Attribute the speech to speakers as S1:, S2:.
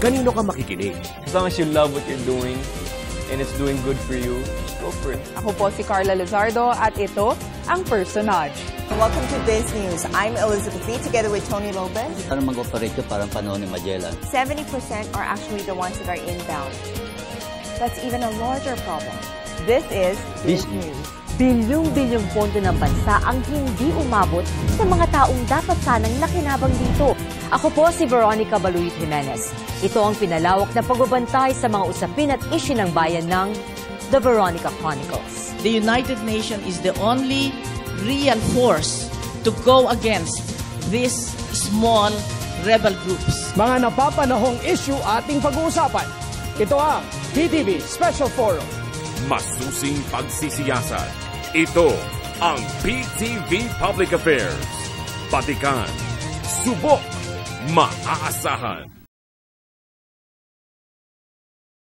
S1: kanino ka makikinig.
S2: As long as you love what you're doing and it's doing good for you, go for it.
S3: Ako po si Carla Luzardo at ito ang Personage.
S4: Welcome to Biz News. I'm Elizabeth Lee together with Tony Lopez.
S5: Ano mag-operate ka parang panahon ni Magellan?
S4: 70% are actually the ones that are inbound. That's even a larger problem. This is Biz News.
S6: Bilyong-bilyong pondo ng bansa ang hindi umabot sa mga taong dapat sanang nakinabang dito. Ako po si Veronica Baluit Jimenez. Ito ang pinalawak na pagbabantay sa mga usapin at issue ng bayan ng The Veronica Chronicles.
S7: The United Nations is the only real force to go against these small rebel groups.
S8: Mga napapanahong issue ating pag-uusapan. Ito ang PTV Special Forum.
S1: Masusing pagsisiyasat. Ito ang PTV Public Affairs. Batikan, subok, maaasahan.